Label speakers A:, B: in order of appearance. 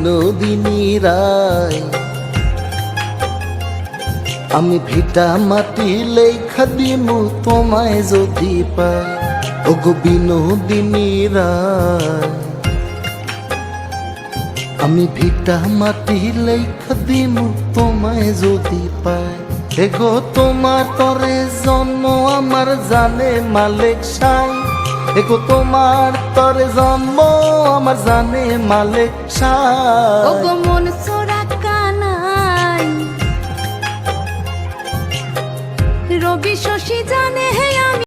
A: বিনোদিনী রায়। আমি ভিটা মাটি লেখা দিমু তোমায় যদি পাই, ওগো বিনোদিনী রায়। আমি ভিটা মাটি লেখা দিমু তোমায় যদি পাই, এগো তোমার তরে জন্ম আমার জানে মালিক সাই, এগো তোমার তরে জন্ম আমার জানে মালিক সাই।
B: ওগো মন চোরা কানাই, রবি শশী জানে হে আমি